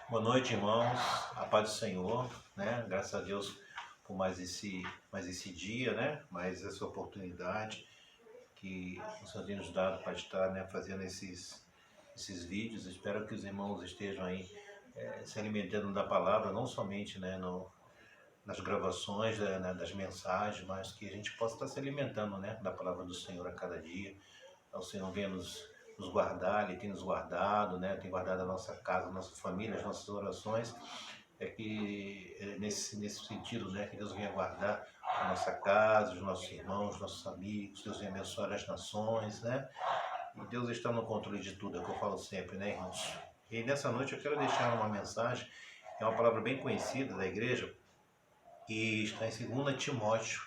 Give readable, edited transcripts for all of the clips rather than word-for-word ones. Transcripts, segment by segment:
Boa noite, irmãos. A paz do Senhor, né? Graças a Deus por mais esse dia, né? Mais essa oportunidade que o Senhor tem nos dado para estar, né, fazendo esses vídeos. Espero que os irmãos estejam aí se alimentando da palavra, não somente, né, nas gravações, né, das mensagens, mas que a gente possa estar se alimentando, né, da palavra do Senhor a cada dia. O Senhor venha nos guardar, Ele tem nos guardado, né? Tem guardado a nossa casa, a nossa família, as nossas orações. É que nesse sentido, né? Que Deus venha guardar a nossa casa, os nossos irmãos, nossos amigos. Deus venha abençoar as nações, né? E Deus está no controle de tudo, é o que eu falo sempre, né, irmãos? E nessa noite eu quero deixar uma mensagem, é uma palavra bem conhecida da igreja, e está em 2 Timóteo,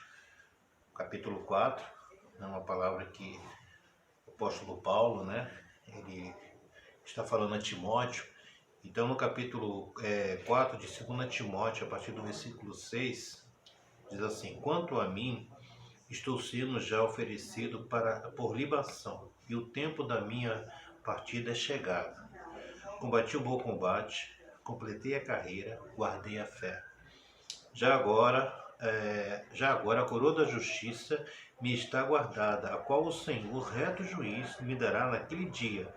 capítulo 4, é uma palavra que o apóstolo Paulo, né, ele está falando a Timóteo. Então, no capítulo 4 de 2 Timóteo, a partir do versículo 6, diz assim: Quanto a mim, estou sendo já oferecido por libação, e o tempo da minha partida é chegado. Combati o bom combate, completei a carreira, guardei a fé. Já agora a coroa da justiça me está guardada, a qual o Senhor, reto juiz, me dará naquele dia,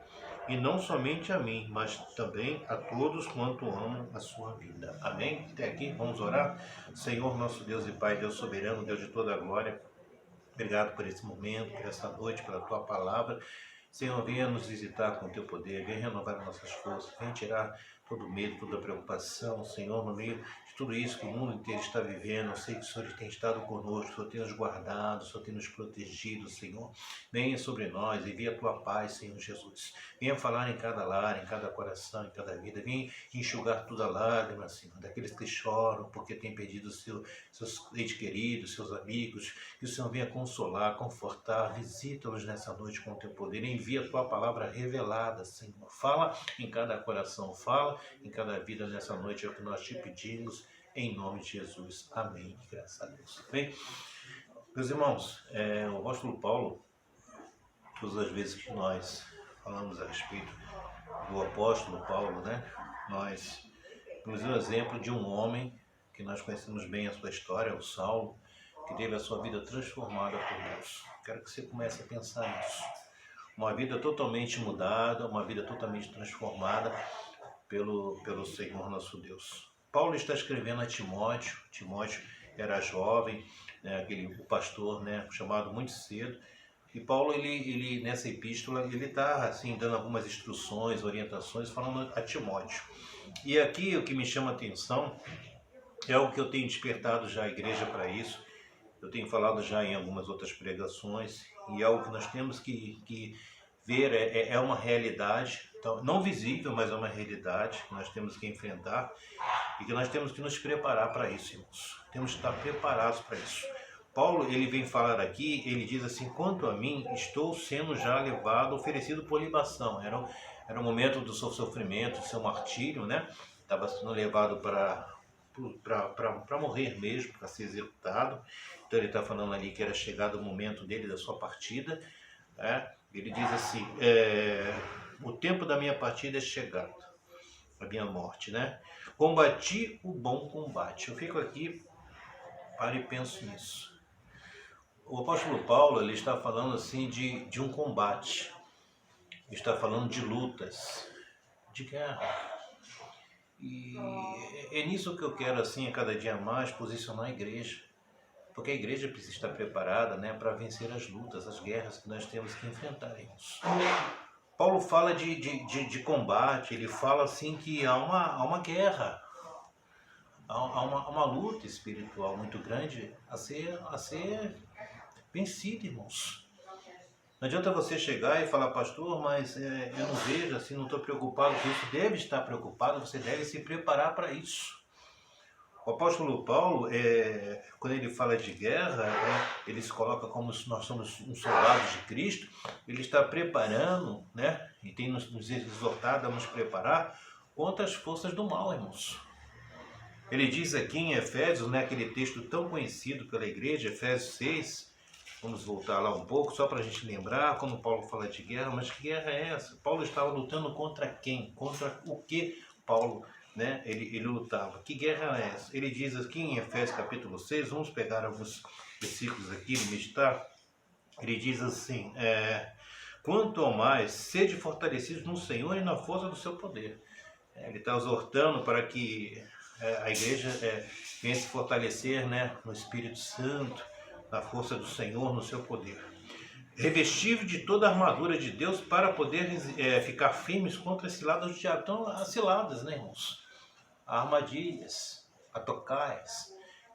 e não somente a mim, mas também a todos quanto amam a sua vida. Amém? Até aqui, vamos orar? Senhor, nosso Deus e Pai, Deus soberano, Deus de toda a glória, obrigado por esse momento, por essa noite, pela Tua palavra. Senhor, venha nos visitar com o Teu poder, venha renovar as nossas forças, venha tirar todo medo, toda preocupação, Senhor, no meio de tudo isso que o mundo inteiro está vivendo. Eu sei que o Senhor tem estado conosco, o Senhor tem nos guardado, o Senhor tem nos protegido, Senhor. Venha sobre nós, envia a Tua paz, Senhor Jesus. Venha falar em cada lar, em cada coração, em cada vida. Venha enxugar toda lágrima, Senhor, daqueles que choram porque têm perdido seus entes queridos, seus amigos. Que o Senhor venha consolar, confortar, visita-los nessa noite com o Teu poder. Envia a Tua palavra revelada, Senhor. Fala em cada coração, fala em cada vida nessa noite, é o que nós te pedimos, em nome de Jesus. Amém. Graças a Deus. Bem, meus irmãos, o apóstolo Paulo, todas as vezes que nós falamos a respeito do apóstolo Paulo, né, nós temos um exemplo de um homem que nós conhecemos bem a sua história, o Saulo, que teve a sua vida transformada por Deus. Quero que você comece a pensar nisso. Uma vida totalmente mudada, uma vida totalmente transformada pelo Senhor nosso Deus. Paulo está escrevendo a Timóteo. Timóteo era jovem, né, o pastor, né, chamado muito cedo. E Paulo, ele nessa epístola, ele está assim, dando algumas instruções, orientações, falando a Timóteo. E aqui o que me chama a atenção é algo que eu tenho despertado já a igreja para isso. Eu tenho falado já em algumas outras pregações, e é algo que nós temos que ver, é uma realidade, então, não visível, mas é uma realidade que nós temos que enfrentar e que nós temos que nos preparar para isso, irmãos. Temos que estar preparados para isso. Paulo, ele vem falar aqui, ele diz assim: quanto a mim, estou sendo já levado, oferecido por libação. Era o momento do seu sofrimento, do seu martírio, né? Estava sendo levado para morrer mesmo, para ser executado. Então ele está falando ali que era chegado o momento dele, da sua partida. Ele diz assim: o tempo da minha partida é chegado, a minha morte, né? Combati o bom combate. Eu fico aqui, paro e penso nisso. O apóstolo Paulo, ele está falando assim de um combate, ele está falando de lutas, de guerra. E é nisso que eu quero, assim, a cada dia mais, posicionar a igreja. Porque a igreja precisa estar preparada, né, para vencer as lutas, as guerras que nós temos que enfrentar. Paulo fala de combate, ele fala assim que há uma guerra, há uma luta espiritual muito grande a ser vencida, irmãos. Não adianta você chegar e falar: pastor, mas eu não vejo assim, não estou preocupado com isso. Deve estar preocupado, você deve se preparar para isso. O apóstolo Paulo, quando ele fala de guerra, ele se coloca como se nós somos um soldado de Cristo. Ele está preparando, né, e tem nos exortado a nos preparar contra as forças do mal, irmãos. Ele diz aqui em Efésios, né, aquele texto tão conhecido pela igreja, Efésios 6, vamos voltar lá um pouco, só para a gente lembrar, quando Paulo fala de guerra, mas que guerra é essa? Paulo estava lutando contra quem? Contra o que Paulo né, ele lutava. Que guerra é essa? Ele diz aqui em Efésios capítulo 6, vamos pegar alguns versículos aqui no meditar. Ele diz assim, quanto ao mais, sede fortalecidos no Senhor e na força do seu poder. Ele está exortando para que a igreja venha se fortalecer, né, no Espírito Santo, na força do Senhor, no seu poder. Revestido de toda a armadura de Deus para poder ficar firmes contra as ciladas do diabo. Então, as ciladas, né, irmãos? Armadilhas, atocais,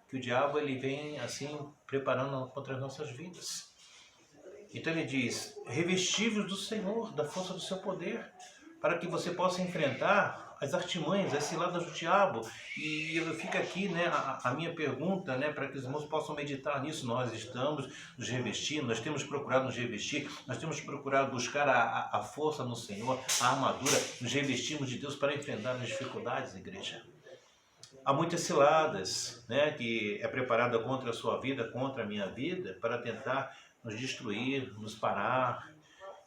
que o diabo ele vem assim preparando contra as nossas vidas. Então ele diz, revestivos do Senhor, da força do seu poder, para que você possa enfrentar as artimanhas, as ciladas do diabo. E fica aqui, né, a minha pergunta, né, para que os irmãos possam meditar nisso. Nós estamos nos revestindo, nós temos procurado nos revestir, nós temos procurado buscar a força no Senhor, a armadura, nos revestimos de Deus para enfrentar as dificuldades, igreja. Há muitas ciladas, né, que é preparada contra a sua vida, contra a minha vida, para tentar nos destruir, nos parar,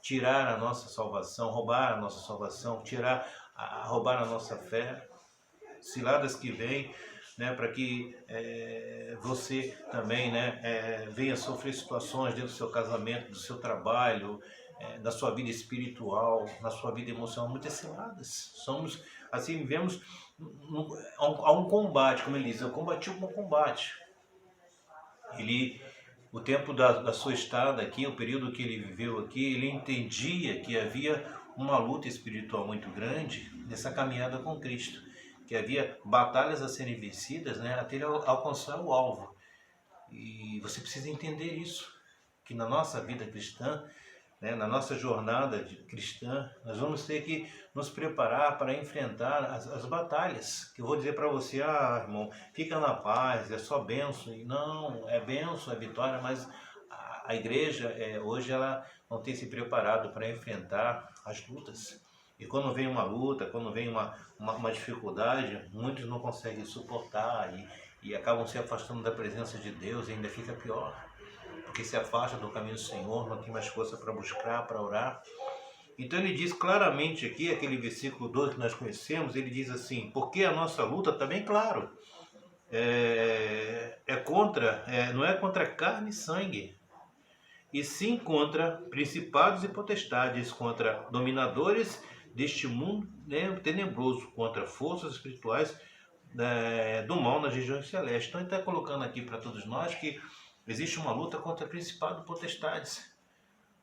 tirar a nossa salvação, roubar a nossa salvação, roubar a nossa fé. Ciladas que vêm, né, para que você também, né, venha sofrer situações dentro do seu casamento, do seu trabalho, da sua vida espiritual, na sua vida emocional, muitas ciladas. Somos, assim, vivemos há um combate, como ele diz, eu combati o bom combate. O tempo da sua estada aqui, o período que ele viveu aqui, ele entendia que havia uma luta espiritual muito grande nessa caminhada com Cristo, que havia batalhas a serem vencidas, né, até ele alcançar o alvo. E você precisa entender isso, que na nossa vida cristã, né, na nossa jornada cristã, nós vamos ter que nos preparar para enfrentar as batalhas. Que eu vou dizer para você, irmão, fica na paz, é só bênção. E não, é bênção, é vitória, mas a igreja hoje ela não tem se preparado para enfrentar as lutas. E quando vem uma luta, quando vem uma dificuldade, muitos não conseguem suportar e acabam se afastando da presença de Deus e ainda fica pior. Porque se afasta do caminho do Senhor, não tem mais força para buscar, para orar. Então ele diz claramente aqui, aquele versículo 12 que nós conhecemos, ele diz assim, porque a nossa luta está bem claro, não é contra carne e sangue, e sim contra principados e potestades, contra dominadores deste mundo, né, tenebroso, contra forças espirituais do mal nas regiões celestes. Então ele está colocando aqui para todos nós que existe uma luta contra principados e potestades,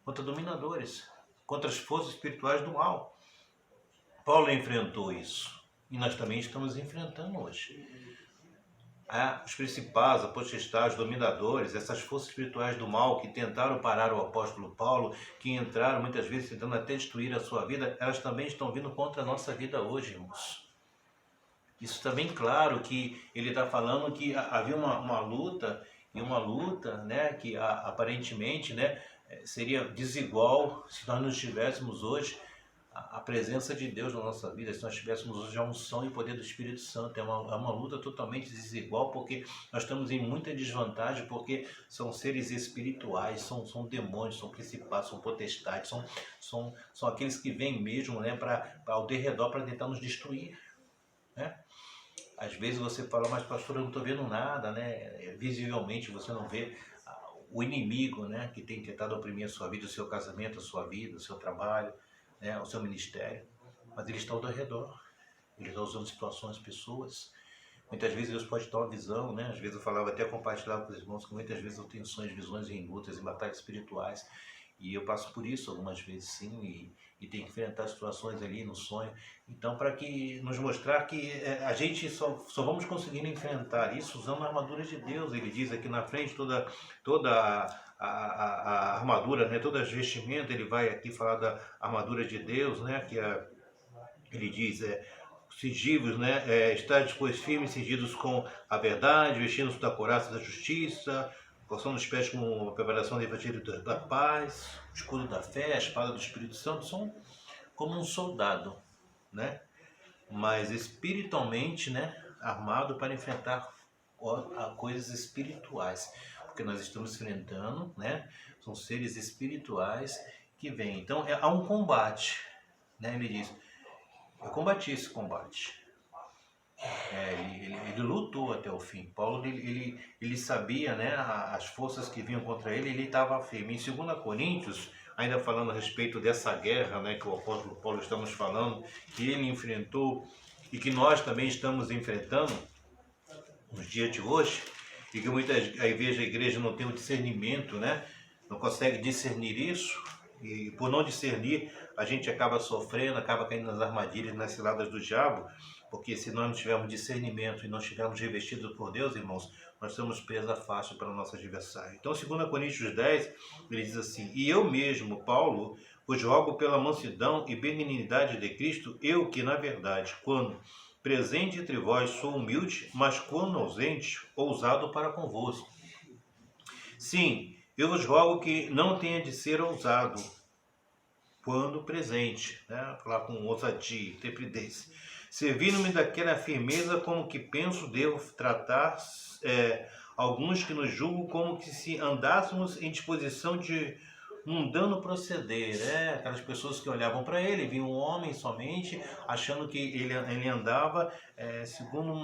contra dominadores, contra as forças espirituais do mal. Paulo enfrentou isso e nós também estamos enfrentando hoje. Os principados, as potestades, dominadores, essas forças espirituais do mal que tentaram parar o apóstolo Paulo, que entraram muitas vezes tentando até destruir a sua vida, elas também estão vindo contra a nossa vida hoje, irmãos. Isso está bem claro que ele está falando que havia uma luta, e uma luta, né, que aparentemente, né, seria desigual se nós não tivéssemos hoje a presença de Deus na nossa vida, se nós tivéssemos hoje a unção e o poder do Espírito Santo. É uma luta totalmente desigual, porque nós estamos em muita desvantagem, porque são seres espirituais, são demônios, são principados, são potestades, são aqueles que vêm mesmo, né, ao derredor para tentar nos destruir, né? Às vezes você fala, mas pastor, eu não estou vendo nada, né? Visivelmente você não vê o inimigo, né, que tem tentado oprimir a sua vida, o seu casamento, a sua vida, o seu trabalho, né, o seu ministério. Mas ele está ao teu redor. Ele está usando situações, pessoas. Muitas vezes Deus pode dar uma visão, né? Às vezes eu falava, até compartilhava com os irmãos, que muitas vezes eu tenho sonhos, visões em lutas, em batalhas espirituais. E eu passo por isso algumas vezes, sim, e tenho que enfrentar situações ali no sonho. Então, para que nos mostrar que a gente só vamos conseguir enfrentar isso usando a armadura de Deus. Ele diz aqui na frente toda a armadura, né, todas as vestimentas. Ele vai aqui falar da armadura de Deus, né, que ele diz cingivos, né, estar pois firmes, cingidos com a verdade, vestindo-se da couraça da justiça, calçando os pés com a preparação da evangelho da paz, o escudo da fé, a espada do Espírito Santo. São como um soldado, né, mas espiritualmente, né, armado para enfrentar coisas espirituais, porque nós estamos enfrentando, né, são seres espirituais que vêm. Então há um combate, né, ele diz, eu combati esse combate. Ele lutou até o fim. Paulo, ele sabia, né, as forças que vinham contra ele, ele estava firme. Em 2 Coríntios, ainda falando a respeito dessa guerra, né, que o apóstolo Paulo estamos falando, que ele enfrentou e que nós também estamos enfrentando nos dias de hoje, e que muitas vezes a igreja não tem o discernimento, né, não consegue discernir isso, e por não discernir, a gente acaba sofrendo, acaba caindo nas armadilhas, nas ciladas do diabo, porque se nós não tivermos discernimento e não estivermos revestidos por Deus, irmãos, nós somos presa fácil para o nosso adversário. Então, 2 Coríntios 10, ele diz assim: E eu mesmo, Paulo, vos rogo pela mansidão e benignidade de Cristo, eu que, na verdade, quando presente entre vós sou humilde, mas quando ausente, ousado para convosco. Sim, eu vos rogo que não tenha de ser ousado quando presente, né? Falar com ousadia, intrepidez. Servindo-me daquela firmeza como que penso devo tratar alguns que nos julgam como que se andássemos em disposição de mundano proceder. Aquelas pessoas que olhavam para ele, viam um homem somente, achando que ele andava segundo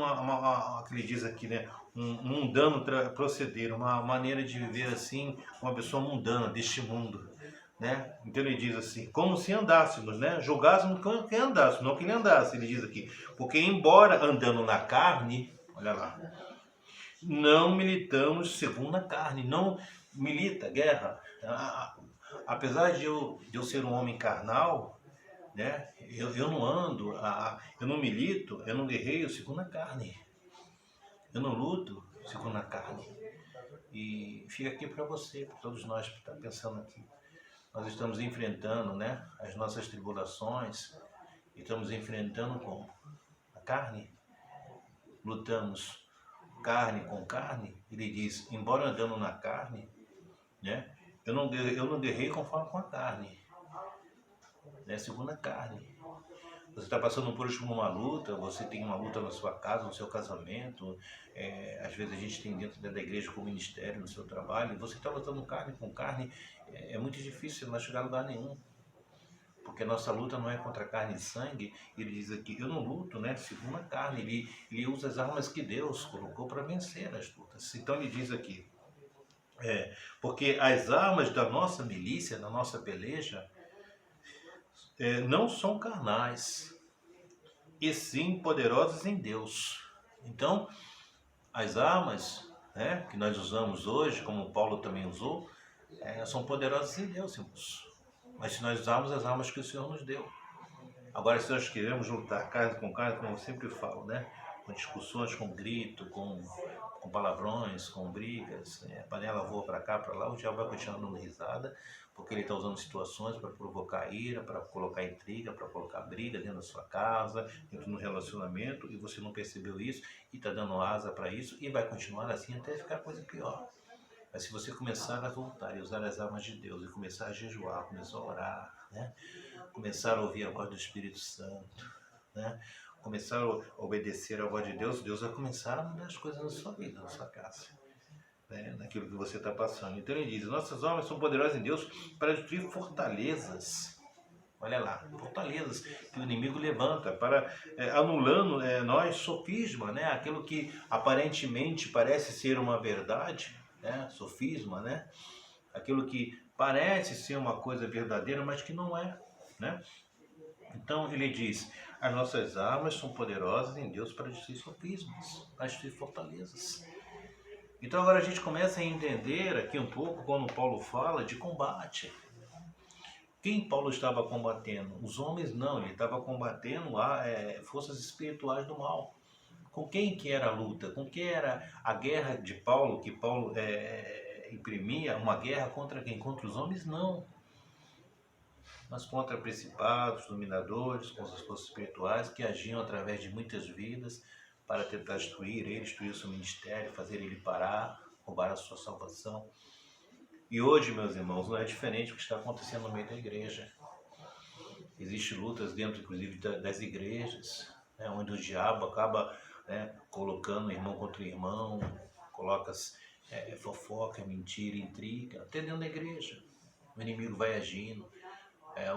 que ele diz aqui, né? Um mundano proceder, uma maneira de viver assim, uma pessoa mundana deste mundo. Né? Então ele diz assim, como se andássemos, né? Julgássemos quem andasse, não que ele andasse, ele diz aqui. Porque embora andando na carne, olha lá, não militamos segundo a carne, não milita guerra. Apesar de eu ser um homem carnal, né? Eu não ando, eu não milito, eu não guerreio segundo a carne. Eu não luto segundo a carne. E fica aqui para você, para todos nós que estão pensando aqui. Nós estamos enfrentando, né, as nossas tribulações, estamos enfrentando com a carne, lutamos carne com carne. Ele diz, embora andando na carne, né, eu não guerrei conforme com a carne, né, segundo a carne. Você está passando por uma luta, você tem uma luta na sua casa, no seu casamento, às vezes a gente tem dentro da igreja com o ministério, no seu trabalho, você está lutando carne com carne, é muito difícil não chegar a lugar nenhum. Porque a nossa luta não é contra carne e sangue. Ele diz aqui, eu não luto, né, segundo a carne. Ele usa as armas que Deus colocou para vencer as lutas. Então ele diz aqui, porque as armas da nossa milícia, da nossa peleja, não são carnais, e sim poderosas em Deus. Então, as armas, né, que nós usamos hoje, como Paulo também usou, são poderosas em Deus, irmãos. Mas se nós usarmos as armas que o Senhor nos deu. Agora, se nós queremos lutar carne, como eu sempre falo, né, com discussões, com grito, com palavrões, com brigas, a panela voa para cá, para lá, o diabo vai continuar dando risada, porque ele está usando situações para provocar ira, para colocar intriga, para colocar briga dentro da sua casa, dentro do relacionamento, e você não percebeu isso, e está dando asa para isso, e vai continuar assim até ficar coisa pior. Mas se você começar a voltar e usar as armas de Deus, e começar a jejuar, começar a orar, né? Começar a ouvir a voz do Espírito Santo, né? Começar a obedecer a voz de Deus, Deus vai começar a mudar as coisas na sua vida, na sua casa, né? Naquilo que você está passando. Então ele diz, nossas almas são poderosas em Deus para destruir fortalezas. Olha lá, fortalezas que o inimigo levanta, para anulando nós sofisma, né? Aquilo que aparentemente parece ser uma verdade, né? Sofisma, né? Aquilo que parece ser uma coisa verdadeira, mas que não é, né? Então ele diz, as nossas armas são poderosas em Deus para destruir sofismas, para destruir fortalezas. Então agora a gente começa a entender aqui um pouco quando Paulo fala de combate. Quem Paulo estava combatendo? Os homens não, ele estava combatendo forças espirituais do mal. Com quem que era a luta? Com que era a guerra de Paulo, que Paulo imprimia? Uma guerra contra quem? Contra os homens? Não. Mas contra principados, dominadores, contra as forças espirituais que agiam através de muitas vidas para tentar destruir ele, destruir o seu ministério, fazer ele parar, roubar a sua salvação. E hoje, meus irmãos, não é diferente do que está acontecendo no meio da igreja. Existem lutas dentro, inclusive, das igrejas, né, onde o diabo acaba colocando irmão contra irmão, coloca fofoca, mentira, intriga, até dentro da igreja. O inimigo vai agindo,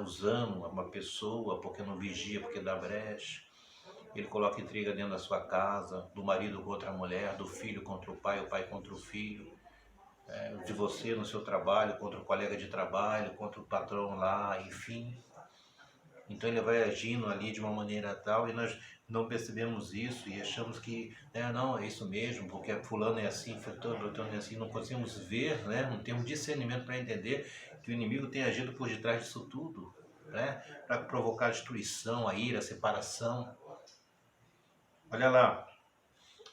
usando uma pessoa porque não vigia, porque dá brecha. ele coloca intriga dentro da sua casa, do marido contra a mulher, do filho contra o pai contra o filho, de você no seu trabalho, contra o colega de trabalho, contra o patrão lá, enfim. Então ele vai agindo ali de uma maneira tal e nós não percebemos isso e achamos que, não, é isso mesmo, porque fulano é assim, fulano é assim, não conseguimos ver, né? Não temos discernimento para entender que o inimigo tem agido por detrás disso tudo, né? Para provocar a destruição, a ira, a separação. Olha lá,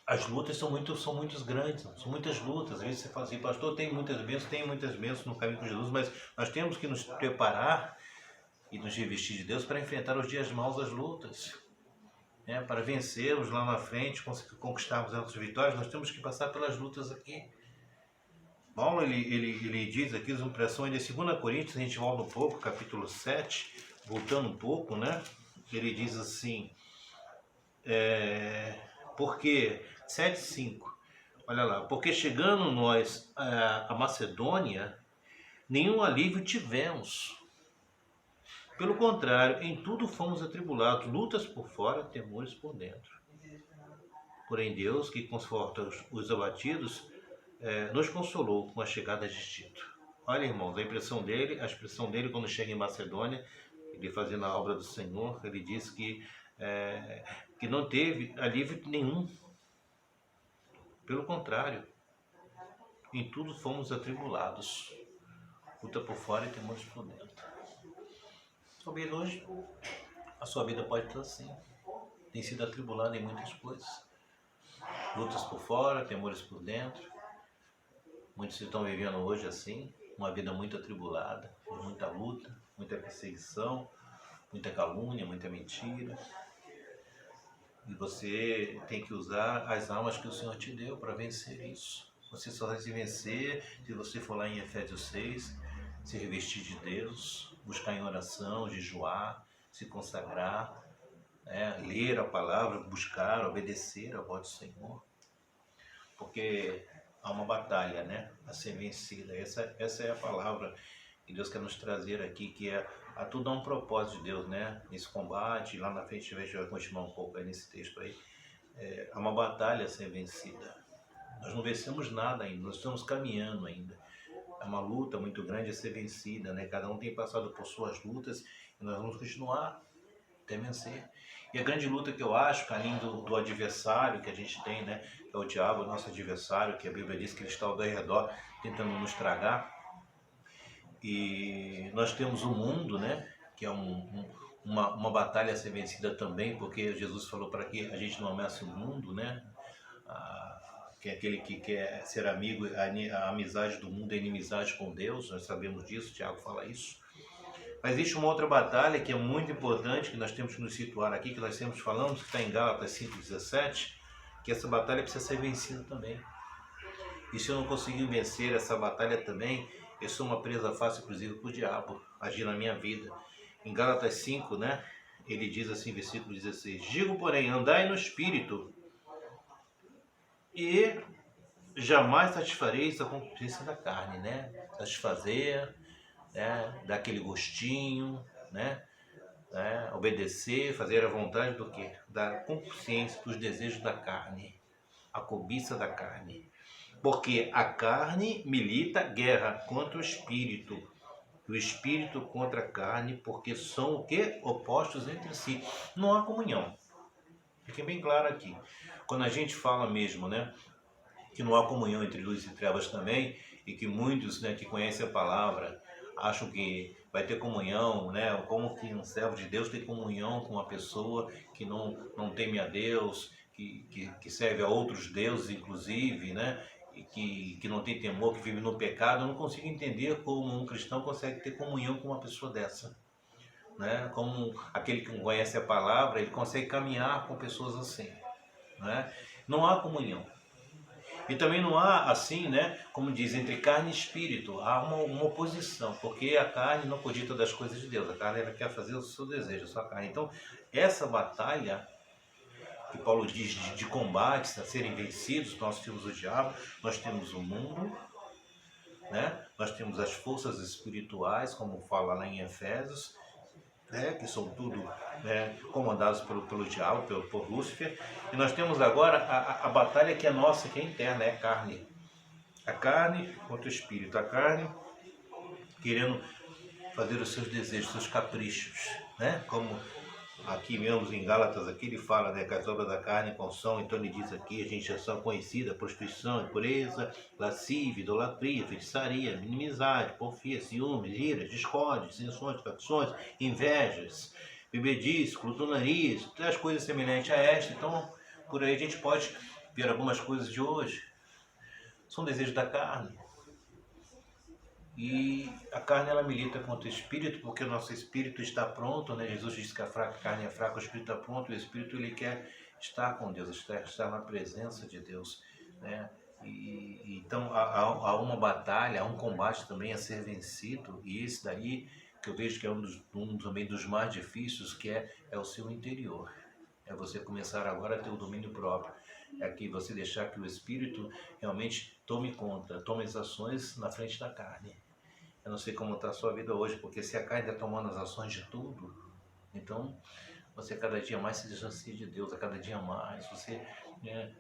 as lutas são muito grandes, são muitas lutas. Às vezes você fala assim, pastor, tem muitas bênçãos no caminho com Jesus, mas nós temos que nos preparar e nos revestir de Deus para enfrentar os dias maus, as lutas, para vencermos lá na frente, conquistarmos as vitórias. Nós temos que passar pelas lutas aqui. Paulo ele diz aqui as impressões de 2 Coríntios, a gente volta um pouco, capítulo 7, voltando um pouco, né? Ele diz assim, porque 7:5, olha lá, porque chegando nós a Macedônia, nenhum alívio tivemos. Pelo contrário, em tudo fomos atribulados, lutas por fora, temores por dentro. Porém Deus, que conforta os abatidos, nos consolou com a chegada de Tito. Olha, irmãos, a expressão dele quando chega em Macedônia, ele fazendo a obra do Senhor, ele diz que não teve alívio nenhum. Pelo contrário, em tudo fomos atribulados, luta por fora e temores por dentro. Talvez hoje a sua vida pode estar assim, tem sido atribulada em muitas coisas, lutas por fora, temores por dentro. Muitos estão vivendo hoje assim, uma vida muito atribulada, muita luta, muita perseguição, muita calúnia, muita mentira. E você tem que usar as armas que o Senhor te deu para vencer isso. Você só vai se vencer se você for lá em Efésios 6, se revestir de Deus, buscar em oração, jejuar, se consagrar, ler a palavra, buscar, obedecer a voz do Senhor. Porque há uma batalha, a ser vencida. Essa é a palavra que Deus quer nos trazer aqui, que a tudo há um propósito de Deus, nesse combate. Lá na frente a gente vai continuar um pouco aí nesse texto aí. Há uma batalha a ser vencida. Nós não vencemos nada ainda, nós estamos caminhando ainda. É uma luta muito grande a ser vencida, Cada um tem passado por suas lutas e nós vamos continuar até vencer. E a grande luta que eu acho, além do adversário que a gente tem, que é o diabo, nosso adversário, que a Bíblia diz que ele está ao redor tentando nos tragar. E nós temos o mundo, que é uma batalha a ser vencida também, porque Jesus falou para que a gente não amasse o mundo, que é aquele que quer ser amigo, a amizade do mundo é inimizade com Deus, nós sabemos disso, Tiago fala isso. Mas existe uma outra batalha que é muito importante, que nós temos que nos situar aqui, que nós sempre falamos, que está em Gálatas 5:17, que essa batalha precisa ser vencida também. E se eu não conseguir vencer essa batalha também, eu sou uma presa fácil, inclusive, para o diabo agir na minha vida. Em Gálatas 5, ele diz assim, versículo 16, digo, porém, andai no Espírito, e jamais satisfareis a concupiscência da carne, Satisfazer, dar aquele gostinho, obedecer, fazer a vontade do quê? Da concupiscência, dos desejos da carne, a cobiça da carne. Porque a carne milita guerra contra o Espírito, e o Espírito contra a carne, porque são o quê? Opostos entre si. Não há comunhão. Fique bem claro aqui. Quando a gente fala mesmo, que não há comunhão entre luz e trevas também, e que muitos, que conhecem a palavra, acham que vai ter comunhão, como que um servo de Deus tem comunhão com uma pessoa que não teme a Deus, que serve a outros deuses, inclusive, e que não tem temor, que vive no pecado. Eu não consigo entender como um cristão consegue ter comunhão com uma pessoa dessa. Como aquele que conhece a palavra, ele consegue caminhar com pessoas assim. Não há comunhão. E também não há, assim, como diz, entre carne e espírito, há uma oposição, porque a carne não cogita das coisas de Deus, a carne ela quer fazer o seu desejo, a sua carne. Então, essa batalha que Paulo diz de combates a serem vencidos, nós temos o diabo, nós temos o mundo, nós temos as forças espirituais, como fala lá em Efésios, que são tudo comandados pelo diabo, por Lúcifer. E nós temos agora a batalha que é nossa, que é interna, é a carne. A carne contra o espírito. A carne querendo fazer os seus desejos, seus caprichos, né? Como aqui mesmo em Gálatas, aqui ele fala, né, que as obras da carne são, então ele diz aqui, a gente já são conhecida, prostituição, impureza, lascívia, idolatria, feitiçaria, inimizade, porfia, ciúmes, iras, discórdia, dissensões, facções, invejas, bebedice, glutonarias, as coisas semelhantes a esta. Então, por aí a gente pode ver algumas coisas de hoje. São desejos da carne. E a carne ela milita contra o espírito, porque o nosso espírito está pronto, né? Jesus disse que a carne é fraca, o espírito está pronto, e o espírito ele quer estar com Deus, estar na presença de Deus, né? Então há uma batalha, há um combate também a ser vencido, e esse daí que eu vejo que é um também dos mais difíceis, que é o seu interior. É você começar agora a ter o domínio próprio. É que você deixar que o espírito realmente tome conta, tome as ações na frente da carne. Eu não sei como está a sua vida hoje, porque se a carne está tomando as ações de tudo, então você cada dia mais se distancia de Deus, a cada dia mais você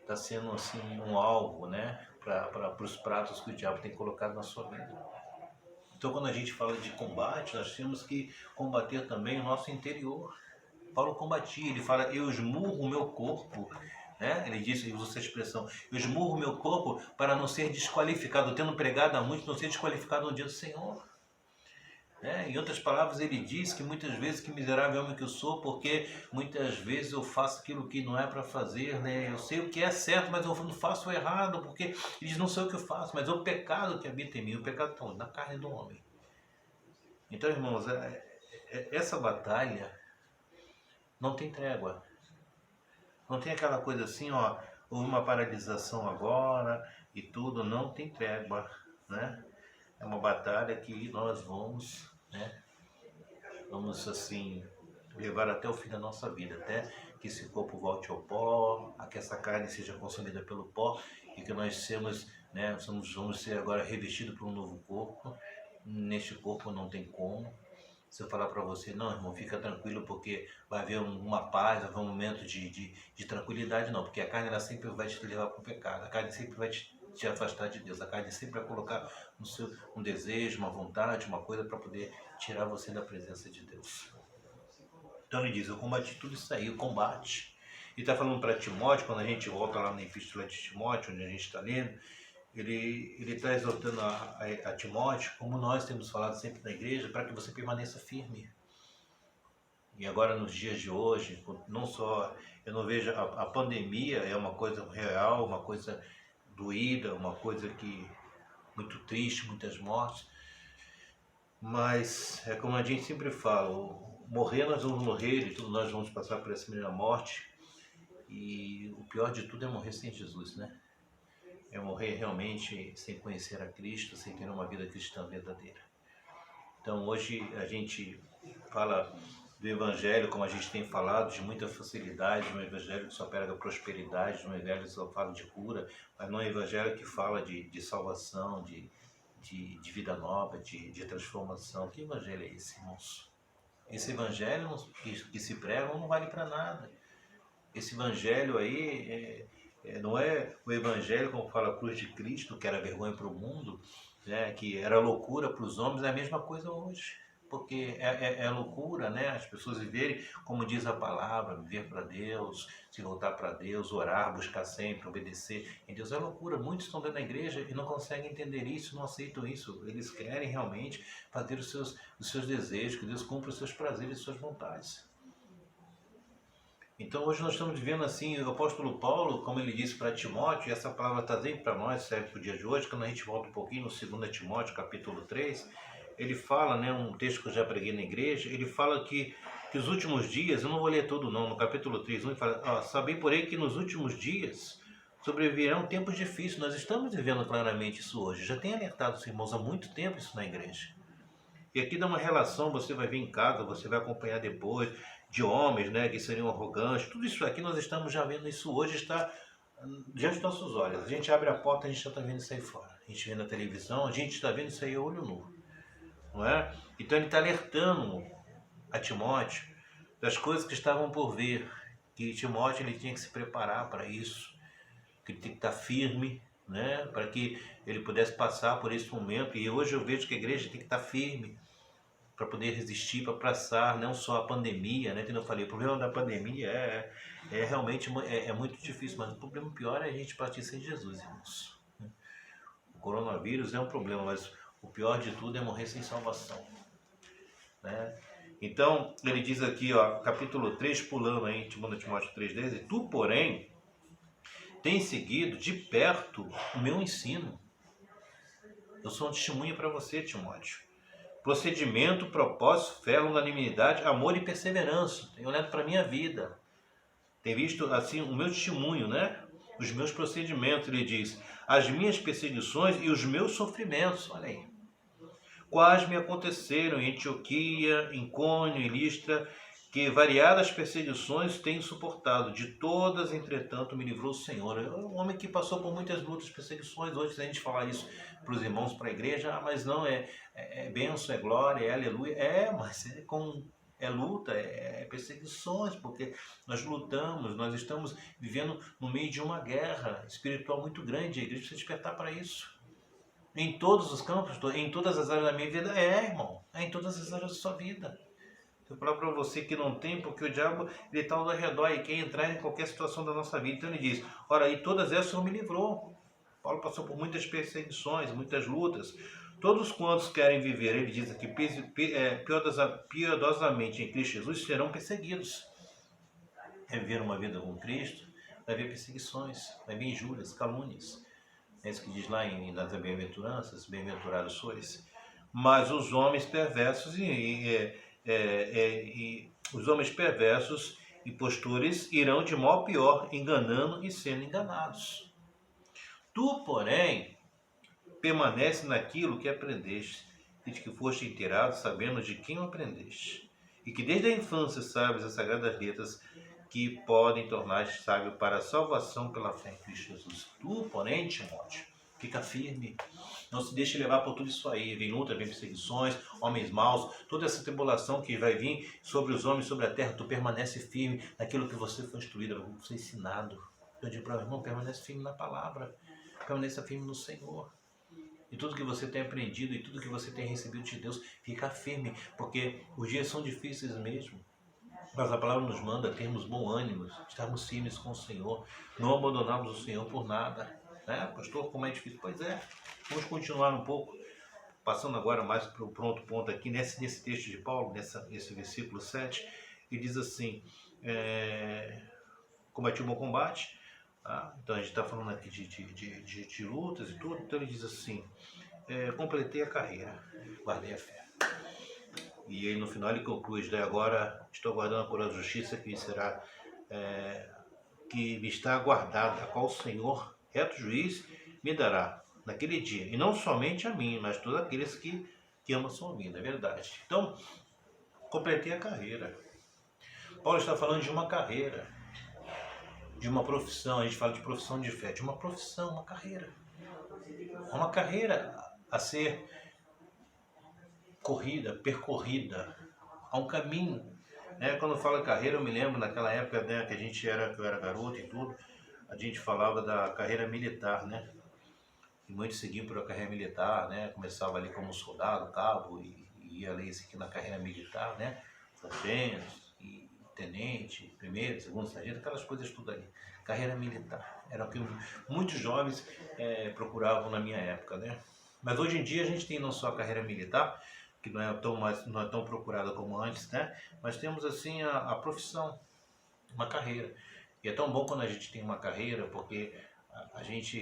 está sendo assim um alvo, né, para os pratos que o diabo tem colocado na sua vida. Então quando a gente fala de combate, nós temos que combater também o nosso interior. Paulo combatia, ele fala, eu esmurro o meu corpo, né? Ele disse, ele usa essa expressão, eu esmurro o meu corpo para não ser desqualificado, tendo pregado a muitos, não ser desqualificado no dia do Senhor. Em outras palavras, ele diz que muitas vezes, que miserável homem que eu sou, porque muitas vezes eu faço aquilo que não é para fazer, né? Eu sei o que é certo, mas eu não faço o errado, porque eles não sabem o que eu faço, mas é o pecado que habita em mim, o pecado está na carne do homem. Então, irmãos, essa batalha não tem trégua. Não tem aquela coisa assim, ó, houve uma paralisação agora e tudo, não tem trégua, né? É uma batalha que nós vamos, né? Vamos assim levar até o fim da nossa vida, até que esse corpo volte ao pó, a que essa carne seja consumida pelo pó e que nós sejamos, né? Vamos ser agora revestidos por um novo corpo. Neste corpo não tem como. Se eu falar para você, não, irmão, fica tranquilo, porque vai haver uma paz, vai haver um momento de tranquilidade, não, porque a carne ela sempre vai te levar para o pecado, a carne sempre vai te afastar de Deus, a carne sempre vai colocar no seu um desejo, uma vontade, uma coisa para poder tirar você da presença de Deus. Então ele diz, eu combati tudo isso aí, o combate. E está falando para Timóteo, quando a gente volta lá na Epístola de Timóteo, onde a gente está lendo, ele está exortando a Timóteo, como nós temos falado sempre na igreja, para que você permaneça firme. E agora nos dias de hoje, não só, eu não vejo, a pandemia é uma coisa real, uma coisa doída, uma coisa que muito triste, muitas mortes, mas é como a gente sempre fala, morrer nós vamos morrer e tudo, nós vamos passar por essa primeira morte, e o pior de tudo é morrer sem Jesus, né? É morrer realmente sem conhecer a Cristo, sem ter uma vida cristã verdadeira. Então hoje a gente fala do Evangelho, como a gente tem falado, de muita facilidade, um Evangelho que só prega prosperidade, um Evangelho que só fala de cura, mas não é um Evangelho que fala de salvação, de vida nova, de transformação. Que Evangelho é esse, irmãos? Esse Evangelho que se prega não vale para nada. Esse Evangelho aí não é o Evangelho, como fala a cruz de Cristo, que era vergonha para o mundo, né, que era loucura para os homens, é a mesma coisa hoje. Porque é loucura, né? As pessoas viverem, como diz a palavra, viver para Deus, se voltar para Deus, orar, buscar sempre, obedecer em Deus. É loucura. Muitos estão dentro da igreja e não conseguem entender isso, não aceitam isso. Eles querem realmente fazer os seus desejos, que Deus cumpra os seus prazeres e suas vontades. Então hoje nós estamos vivendo assim, o apóstolo Paulo, como ele disse para Timóteo, e essa palavra está sempre para nós, serve para o dia de hoje, quando a gente volta um pouquinho no 2 Timóteo, capítulo 3, ele fala, né, um texto que eu já preguei na igreja, ele fala que os últimos dias, eu não vou ler todo não, no capítulo 3, ele fala, sabei porém que nos últimos dias sobrevirão tempos difíceis. Nós estamos vivendo claramente isso hoje, já tem alertado os irmãos há muito tempo isso na igreja. E aqui dá uma relação, você vai ver em casa, você vai acompanhar depois, de homens, né, que seriam arrogantes, tudo isso aqui nós estamos já vendo isso hoje, está diante dos nossos olhos. A gente abre a porta, a gente já está vendo isso aí fora. A gente vê na televisão, a gente está vendo isso aí a olho nu. Não é? Então ele está alertando a Timóteo das coisas que estavam por vir, que Timóteo ele tinha que se preparar para isso, que ele tem que estar firme, né, para que ele pudesse passar por esse momento. E hoje eu vejo que a igreja tem que estar firme para poder resistir, para passar não só a pandemia, né? Como eu falei, o problema da pandemia é realmente muito difícil, mas o problema pior é a gente partir sem Jesus, irmãos. O coronavírus é um problema, mas o pior de tudo é morrer sem salvação, né? Então, ele diz aqui, ó, capítulo 3, pulando aí, 2 Timóteo 3,10, tu, porém, tens seguido de perto o meu ensino. Eu sou um testemunho para você, Timóteo. Procedimento, propósito, fé, longanimidade, amor e perseverança. Tem olhado para a minha vida. Tem visto assim o meu testemunho, né? Os meus procedimentos, ele diz. As minhas perseguições e os meus sofrimentos. Olha aí. Quais me aconteceram em Antioquia, em Icônio, em Listra, que variadas perseguições tenho suportado. De todas, entretanto, me livrou o Senhor. É um homem que passou por muitas lutas, perseguições. Hoje, se a gente falar isso para os irmãos, para a igreja, mas não, é bênção, é glória, é aleluia. Mas é luta, é perseguições, porque nós lutamos, nós estamos vivendo no meio de uma guerra espiritual muito grande. A igreja precisa despertar para isso. Em todos os campos, em todas as áreas da minha vida, irmão. É em todas as áreas da sua vida. Eu falo para você que não tem, porque o diabo ele está ao redor e quer entrar em qualquer situação da nossa vida. Então ele diz, ora, e todas essas o Senhor me livrou. Paulo passou por muitas perseguições, muitas lutas. Todos quantos querem viver, ele diz aqui, piedosamente em Cristo Jesus, serão perseguidos. É viver uma vida com Cristo, vai haver perseguições, vai haver injúrias, calúnias. É isso que diz lá nas bem-aventuranças, bem-aventurados sois. Mas os homens perversos os homens perversos e postures irão de mal a pior, enganando e sendo enganados. Tu, porém, permanece naquilo que aprendeste, e de que foste inteirado, sabendo de quem o aprendeste, e que desde a infância sabes as sagradas letras que podem tornar-te sábio para a salvação pela fé em Cristo Jesus. Tu, porém, Timóteo, fica firme. Não se deixe levar por tudo isso aí. Vem luta, vem perseguições, homens maus, toda essa tribulação que vai vir sobre os homens, sobre a terra. Tu permanece firme naquilo que você foi instruído, naquilo que foi ensinado. Eu digo para o irmão, permanece firme na palavra. Permaneça firme no Senhor. E tudo que você tem aprendido e tudo que você tem recebido de Deus, fica firme. Porque os dias são difíceis mesmo. Mas a palavra nos manda termos bom ânimo, estarmos firmes com o Senhor, não abandonarmos o Senhor por nada. Né? Pastor, como é difícil? Pois é, vamos continuar um pouco, passando agora mais para o pronto ponto aqui, nesse texto de Paulo, nesse versículo 7, ele diz assim, combati o bom combate, tá? Então a gente está falando aqui de lutas e tudo, então ele diz assim, completei a carreira, guardei a fé. E aí no final ele conclui, agora estou aguardando a coroa da justiça que me está aguardada, a qual o Senhor, reto juiz, me dará naquele dia. E não somente a mim, mas todos aqueles que amam a sua vida, é verdade. Então, completei a carreira. Paulo está falando de uma carreira, de uma profissão, a gente fala de profissão de fé, de uma profissão, uma carreira. Uma carreira a ser percorrida, há um caminho. Quando fala carreira, eu me lembro naquela época, né, que eu era garoto e tudo, a gente falava da carreira militar, né? E muitos seguiam por a carreira militar, né? Começava ali como soldado, cabo, e ia ali seguir na carreira militar, né? Sargento, e tenente, primeiro, segundo sargento, aquelas coisas tudo ali. Carreira militar, era o que muitos jovens procuravam na minha época, né? Mas hoje em dia a gente tem não só a carreira militar, que não é tão procurada como antes, né? Mas temos assim a profissão, uma carreira. E é tão bom quando a gente tem uma carreira, porque a gente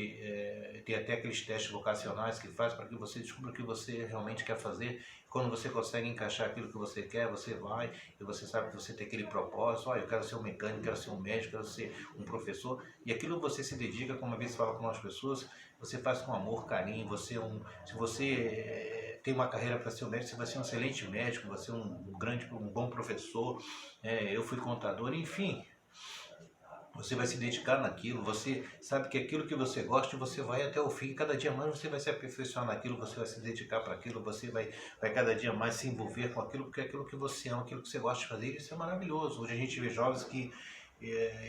tem até aqueles testes vocacionais que faz para que você descubra o que você realmente quer fazer. Quando você consegue encaixar aquilo que você quer, você vai e você sabe que você tem aquele propósito. Eu quero ser um mecânico, quero ser um médico, quero ser um professor. E aquilo você se dedica, como uma vez fala com as pessoas, você faz com amor, carinho. Se você tem uma carreira para ser um médico, você vai ser um excelente médico, vai ser um bom professor. Eu fui contador, enfim. Você vai se dedicar naquilo, você sabe que aquilo que você gosta, você vai até o fim, cada dia mais você vai se aperfeiçoar naquilo, você vai se dedicar para aquilo, você vai cada dia mais se envolver com aquilo, porque é aquilo que você ama, aquilo que você gosta de fazer, isso é maravilhoso. Hoje a gente vê jovens que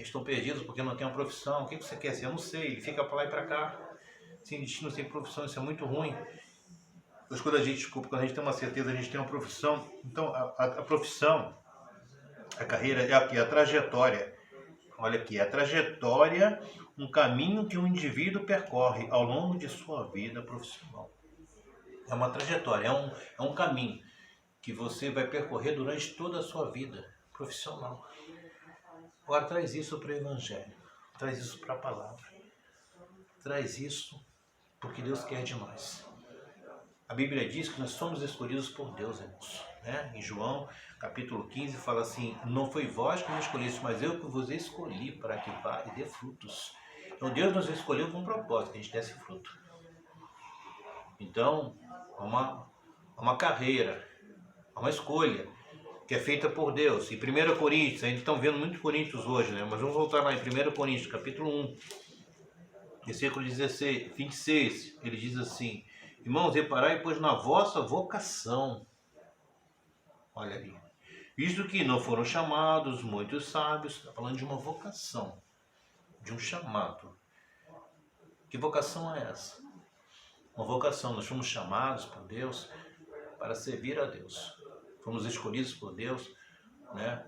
estão perdidos porque não tem uma profissão. O que você quer ser? Eu não sei, ele fica para lá e para cá, sem destino, sem profissão, isso é muito ruim. Mas quando a gente, desculpa, quando a gente tem uma certeza, a gente tem uma profissão, então a profissão, a carreira é aqui, a trajetória. Olha aqui, a trajetória, um caminho que um indivíduo percorre ao longo de sua vida profissional. É uma trajetória, é um caminho que você vai percorrer durante toda a sua vida profissional. Agora traz isso para o Evangelho, traz isso para a palavra, traz isso porque Deus quer de nós. A Bíblia diz que nós somos escolhidos por Deus, irmãos. Em João, capítulo 15, fala assim: não foi vós que me escolheste, mas eu que vos escolhi para que vá e dê frutos. Então Deus nos escolheu com um propósito, que a gente desse fruto. Então, é uma carreira, é uma escolha que é feita por Deus. Em 1 Coríntios, ainda estão vendo muito Coríntios hoje, né? Mas vamos voltar lá em 1 Coríntios, capítulo 1, versículo 16, 26, ele diz assim: irmãos, reparai, pois, na vossa vocação. Olha ali. Visto que não foram chamados muitos sábios, está falando de uma vocação, de um chamado. Que vocação é essa? Uma vocação, nós fomos chamados por Deus para servir a Deus. Fomos escolhidos por Deus, né,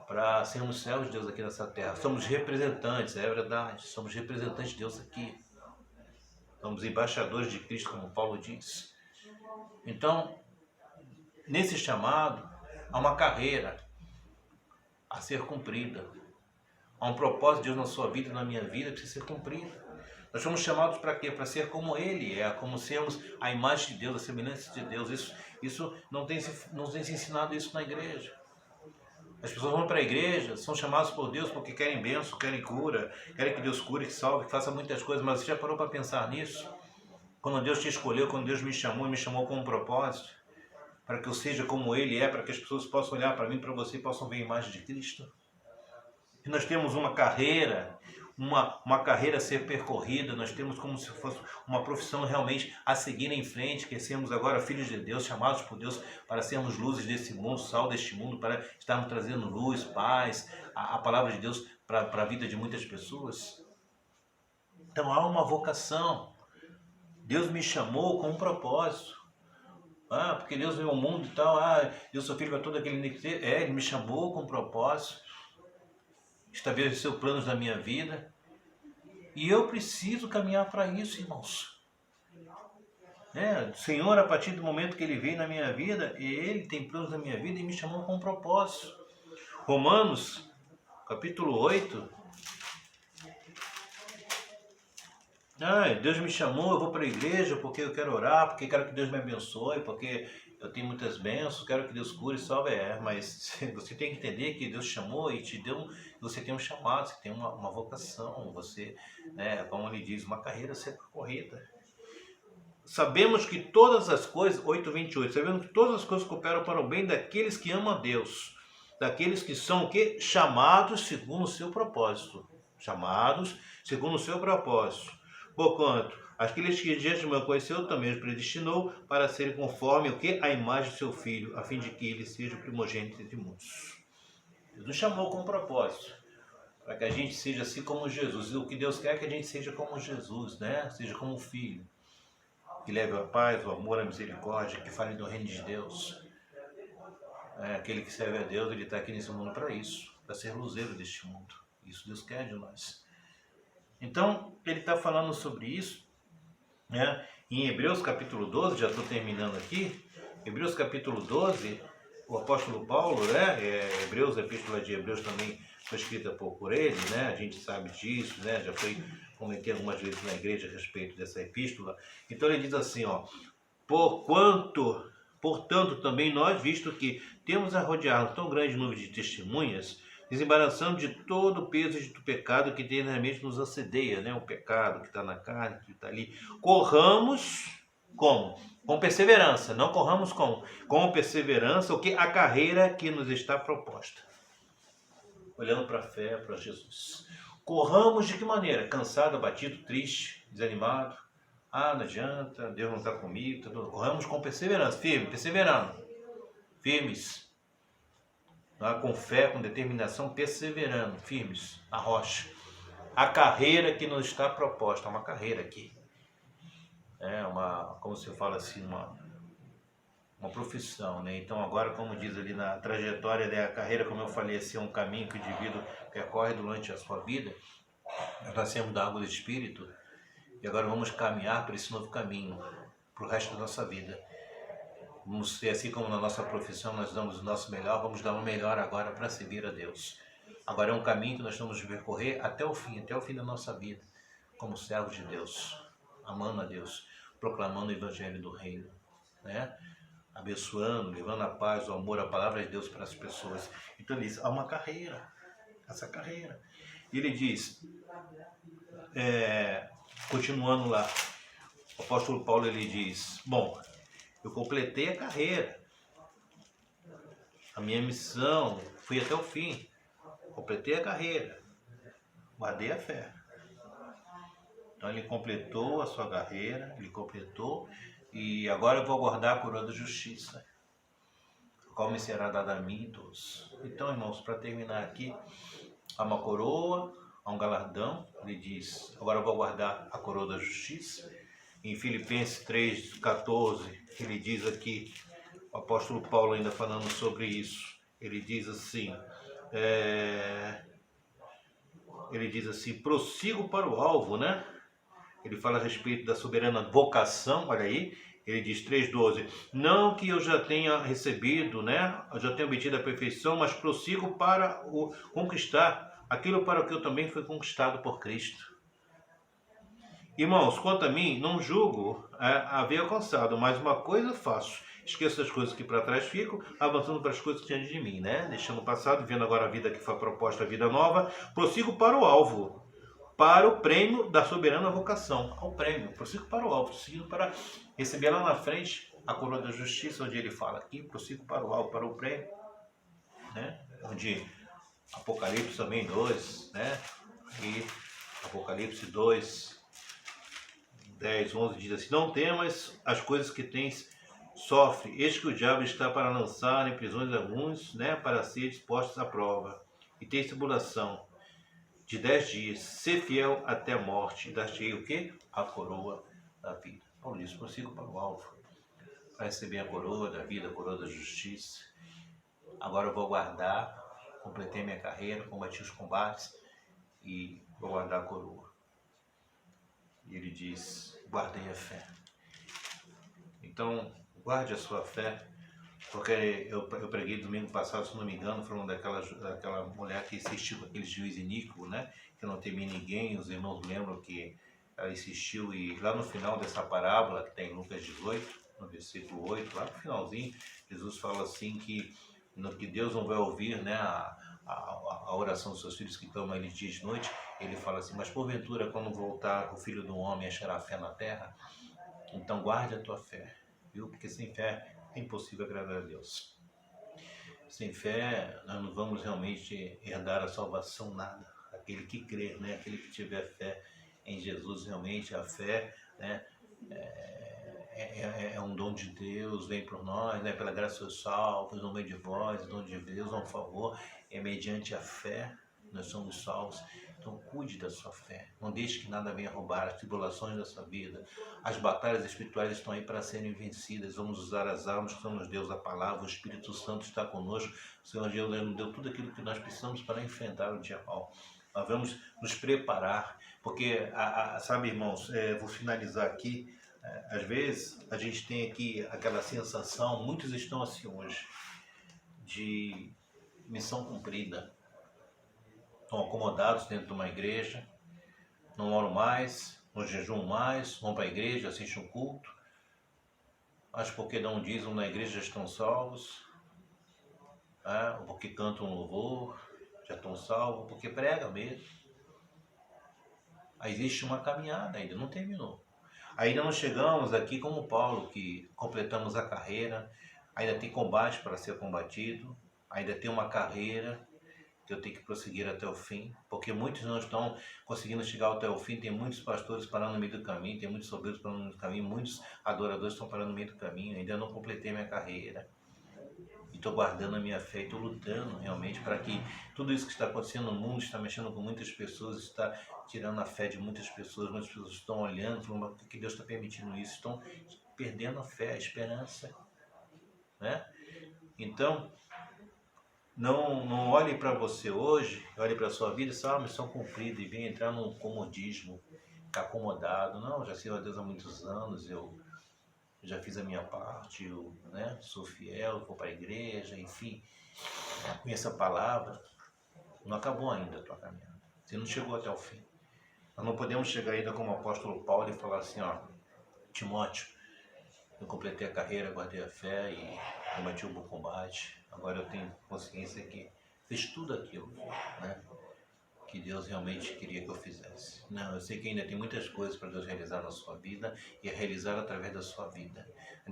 para sermos servos de Deus aqui nessa terra. Somos representantes, é verdade, somos representantes de Deus aqui. Somos embaixadores de Cristo, como Paulo diz. Então, nesse chamado, há uma carreira a ser cumprida. Há um propósito de Deus na sua vida e na minha vida que precisa ser cumprido. Nós somos chamados para quê? Para ser como Ele é, como sermos a imagem de Deus, a semelhança de Deus. Isso não tem se ensinado isso na igreja. As pessoas vão para a igreja, são chamadas por Deus porque querem bênção, querem cura, querem que Deus cure, que salve, que faça muitas coisas, mas você já parou para pensar nisso? Quando Deus te escolheu, quando Deus me chamou com um propósito, para que eu seja como Ele é, para que as pessoas possam olhar para mim, para você, e possam ver a imagem de Cristo. E nós temos uma carreira, uma carreira a ser percorrida, nós temos como se fosse uma profissão realmente a seguir em frente, que sermos agora filhos de Deus, chamados por Deus para sermos luzes desse mundo, sal deste mundo, para estarmos trazendo luz, paz, a palavra de Deus para a vida de muitas pessoas. Então há uma vocação. Deus me chamou com um propósito. Porque Deus veio ao mundo e tal, eu sou filho para todo aquele que tem. Ele me chamou com um propósito, estabeleceu planos na minha vida, e eu preciso caminhar para isso, irmãos. O Senhor, a partir do momento que Ele veio na minha vida, Ele tem planos na minha vida e me chamou com um propósito. Romanos, capítulo 8. Deus me chamou, eu vou para a igreja porque eu quero orar, porque quero que Deus me abençoe, porque eu tenho muitas bênçãos, quero que Deus cure e salve. Mas você tem que entender que Deus chamou e te deu, você tem um chamado, você tem uma vocação, você, como ele diz, uma carreira a ser percorrida. Sabemos que todas as coisas, 8:28, sabemos que todas as coisas cooperam para o bem daqueles que amam a Deus, daqueles que são o quê? Chamados segundo o seu propósito. Chamados segundo o seu propósito. Porquanto, aqueles que de antemão conheceu também os predestinou para serem conforme o que? A imagem do seu Filho, a fim de que ele seja o primogênito de muitos. Deus nos chamou com um propósito, para que a gente seja assim como Jesus. E o que Deus quer é que a gente seja como Jesus, seja como o Filho, que leve a paz, o amor, a misericórdia, que fale do reino de Deus. Aquele que serve a Deus, ele está aqui nesse mundo para isso, para ser luzeiro deste mundo. Isso Deus quer de nós. Então, ele está falando sobre isso, em Hebreus capítulo 12, já estou terminando aqui. Hebreus capítulo 12, o apóstolo Paulo, Hebreus, a epístola de Hebreus também foi escrita por ele, a gente sabe disso, já foi, comentei algumas vezes na igreja a respeito dessa epístola. Então ele diz assim, portanto também nós, visto que temos a rodear tão grande número de testemunhas, desembaraçando de todo o peso do pecado que eternamente nos assedia, o pecado que está na carne, que está ali. Corramos como? Com perseverança, não corramos como? Com perseverança, o que? A carreira que nos está proposta. Olhando para a fé, para Jesus. Corramos de que maneira? Cansado, abatido, triste, desanimado. Não adianta, Deus não está comigo. Corramos com perseverança, firme, perseverando. Firmes. Com fé, com determinação, perseverando, firmes. A rocha. A carreira que nos está proposta, uma carreira aqui. Como se fala assim, uma profissão, né? Então agora, como diz ali na trajetória da carreira, como eu falei, assim, é um caminho que o indivíduo percorre durante a sua vida. Nós nascemos da água do Espírito e agora vamos caminhar por esse novo caminho, para o resto da nossa vida. Vamos ser assim como na nossa profissão, nós damos o nosso melhor, vamos dar o melhor agora para servir a Deus. Agora é um caminho que nós estamos a percorrer até o fim da nossa vida, como servos de Deus, amando a Deus, proclamando o Evangelho do Reino, né? Abençoando, levando a paz, o amor, a palavra de Deus para as pessoas. Então ele diz, há uma carreira, essa carreira. E ele diz, continuando lá, o apóstolo Paulo ele diz, bom, eu completei a carreira, a minha missão, fui até o fim, completei a carreira, guardei a fé. Então ele completou a sua carreira, ele completou, e agora eu vou guardar a coroa da justiça, qual me será dada a mim e todos. Então, irmãos, para terminar aqui, há uma coroa, há um galardão, ele diz, agora eu vou guardar a coroa da justiça. Em Filipenses 3,14, ele diz aqui, o apóstolo Paulo ainda falando sobre isso, ele diz assim, prossigo para o alvo, né? Ele fala a respeito da soberana vocação, olha aí, ele diz 3,12, não que eu já tenha recebido, né? Eu já tenha obtido a perfeição, mas prossigo para o conquistar aquilo para o que eu também fui conquistado por Cristo. Irmãos, quanto a mim, não julgo haver alcançado, mas uma coisa faço. Esqueço as coisas que para trás ficam, avançando para as coisas que diante de mim, né? Deixando o passado, vivendo agora a vida que foi proposta, a vida nova, prossigo para o alvo, para o prêmio da soberana vocação. Ao prêmio, prossigo para o alvo, prossigo para receber lá na frente a coroa da justiça, onde ele fala aqui, prossigo para o alvo, para o prêmio, né? Onde Apocalipse também 2, né? E Apocalipse 2, 10, 11 diz assim, não temas as coisas que tens, sofre, eis que o diabo está para lançar em prisões alguns, né? Para ser dispostos à prova. E tens tribulação de 10 dias, ser fiel até a morte, e dar-te-ei o quê? A coroa da vida. Paulo diz, prossigo para o alvo, para receber a coroa da vida, a coroa da justiça. Agora eu vou guardar, completei minha carreira, combati os combates e vou guardar a coroa. E ele diz, guardei a fé. Então, guarde a sua fé, porque eu preguei domingo passado, se não me engano, falando daquela mulher que insistiu com aquele juiz iníquo, né? Que não temia ninguém. Os irmãos lembram que ela insistiu, e lá no final dessa parábola, que tem em Lucas 18, no versículo 8, lá no finalzinho, Jesus fala assim que Deus não vai ouvir, né, a oração dos seus filhos que clamam ele dia e noite. Ele fala assim, mas porventura quando voltar o Filho do Homem achará fé na terra? Então guarde a tua fé, viu? Porque sem fé é impossível agradar a Deus. Sem fé nós não vamos realmente herdar a salvação, nada. Aquele que crê, né, aquele que tiver fé em Jesus, realmente a fé, né, é um dom de Deus, vem por nós, né, pela graça dos salvos, no meio de vós, dom de Deus, um favor, é mediante a fé, nós somos salvos. Então cuide da sua fé, não deixe que nada venha roubar as tribulações da sua vida. As batalhas espirituais estão aí para serem vencidas, vamos usar as armas que nos Deus, a palavra, o Espírito Santo está conosco, o Senhor Deus nos deu tudo aquilo que nós precisamos para enfrentar o dia mal. Nós vamos nos preparar, porque, sabe, irmãos, vou finalizar aqui. Às vezes a gente tem aqui aquela sensação, muitos estão assim hoje, de missão cumprida. Estão acomodados dentro de uma igreja, não oram mais, não jejuam mais, vão para a igreja, assistem um culto. Acho que porque não dizem na igreja já estão salvos, ou porque cantam louvor, já estão salvos, porque prega mesmo. Aí existe uma caminhada ainda, não terminou. Ainda não chegamos aqui como Paulo, que completamos a carreira, ainda tem combate para ser combatido, ainda tem uma carreira, que eu tenho que prosseguir até o fim, porque muitos não estão conseguindo chegar até o fim. Tem muitos pastores parando no meio do caminho, tem muitos obreiros parando no meio do caminho, muitos adoradores estão parando no meio do caminho. Ainda não completei minha carreira. E estou guardando a minha fé, estou lutando realmente para que tudo isso que está acontecendo no mundo está mexendo com muitas pessoas, está tirando a fé de muitas pessoas estão olhando, falando por que Deus está permitindo isso, estão perdendo a fé, a esperança, né? Então, não olhe para você hoje, olhe para a sua vida e só uma missão cumprida e venha entrar num comodismo, ficar acomodado. Não, já sirvo a Deus há muitos anos, eu já fiz a minha parte, eu, né, sou fiel, vou para a igreja, enfim, conheço a palavra. Não acabou ainda a tua caminhada, você não chegou até o fim. Nós não podemos chegar ainda como o apóstolo Paulo e falar assim, ó, Timóteo, eu completei a carreira, guardei a fé e combati o bom combate. Agora eu tenho consciência que fiz tudo aquilo, né, que Deus realmente queria que eu fizesse. Não, eu sei que ainda tem muitas coisas para Deus realizar na sua vida e realizar através da sua vida.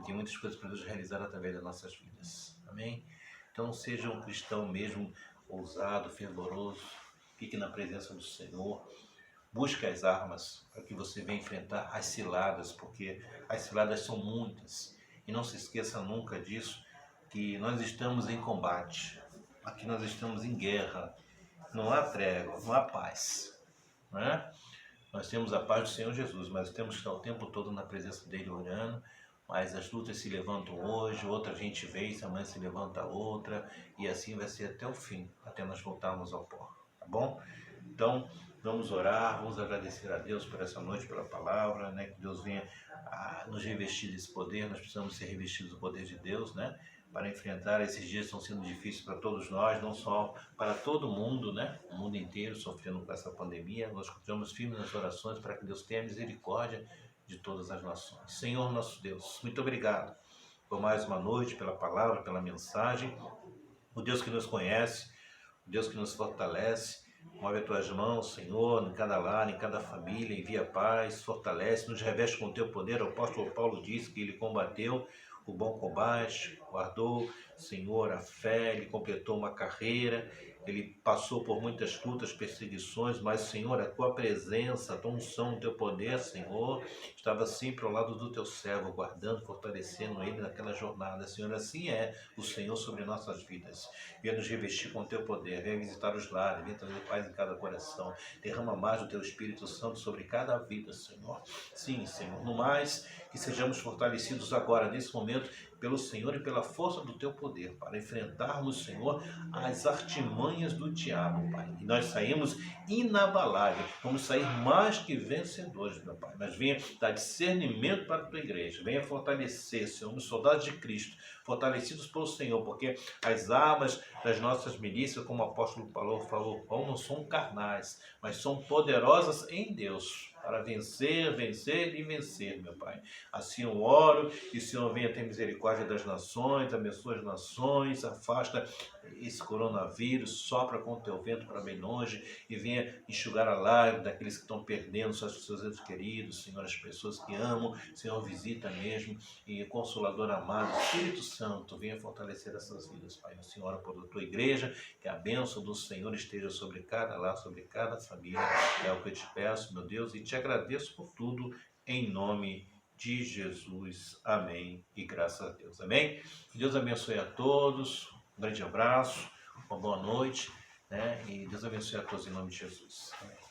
Tem muitas coisas para Deus realizar através das nossas vidas. Amém? Então seja um cristão mesmo, ousado, fervoroso, fique na presença do Senhor. Busque as armas para que você venha enfrentar as ciladas, porque as ciladas são muitas. E não se esqueça nunca disso, que nós estamos em combate. Aqui nós estamos em guerra. Não há trégua, não há paz. Né? Nós temos a paz do Senhor Jesus, mas temos que estar o tempo todo na presença dele orando. Mas as lutas se levantam hoje, outra gente vence, amanhã se levanta outra. E assim vai ser até o fim, até nós voltarmos ao pó. Tá bom? Então, vamos orar, vamos agradecer a Deus por essa noite, pela palavra, né? Que Deus venha nos revestir desse poder. Nós precisamos ser revestidos do poder de Deus, né? Para enfrentar esses dias que estão sendo difíceis para todos nós, não só para todo mundo, né? O mundo inteiro sofrendo com essa pandemia. Nós continuamos firmes nas orações para que Deus tenha misericórdia de todas as nações. Senhor nosso Deus, muito obrigado por mais uma noite, pela palavra, pela mensagem. O Deus que nos conhece, o Deus que nos fortalece. Move as tuas mãos, Senhor, em cada lar, em cada família, envia paz, fortalece, nos reveste com o teu poder. O apóstolo Paulo disse que ele combateu o bom combate, guardou, Senhor, a fé, ele completou uma carreira, ele passou por muitas lutas, perseguições, mas, Senhor, a tua presença, a tua unção, o teu poder, Senhor, estava sempre ao lado do teu servo, guardando, fortalecendo ele naquela jornada. Senhor, assim é o Senhor sobre nossas vidas. Venha nos revestir com o teu poder, venha visitar os lares, venha trazer paz em cada coração. Derrama mais o teu Espírito Santo sobre cada vida, Senhor. Sim, Senhor, no mais, que sejamos fortalecidos agora, nesse momento, pelo Senhor e pela força do teu poder, para enfrentarmos, Senhor, as artimanhas do diabo, Pai. E nós saímos inabaláveis, vamos sair mais que vencedores, meu Pai. Mas venha dar discernimento para a tua igreja, venha fortalecer, Senhor, os soldados de Cristo, fortalecidos pelo Senhor, porque as armas das nossas milícias, como o apóstolo falou, não são carnais, mas são poderosas em Deus, para vencer, vencer e vencer, meu Pai. Assim eu oro, e o Senhor venha ter misericórdia das nações, abençoa as nações, afasta esse coronavírus, sopra com o teu vento para bem longe, e venha enxugar a lágrima daqueles que estão perdendo seus entes queridos, Senhor, as pessoas que amam, Senhor, visita mesmo, e Consolador amado, Espírito Santo, venha fortalecer essas vidas, Pai. O Senhor ora por a tua igreja, que a bênção do Senhor esteja sobre cada lar, sobre cada família, é o que eu te peço, meu Deus, e te agradeço por tudo, em nome de Jesus. Amém. E graças a Deus. Amém. Que Deus abençoe a todos. Um grande abraço. Uma boa noite. Né? E Deus abençoe a todos em nome de Jesus. Amém.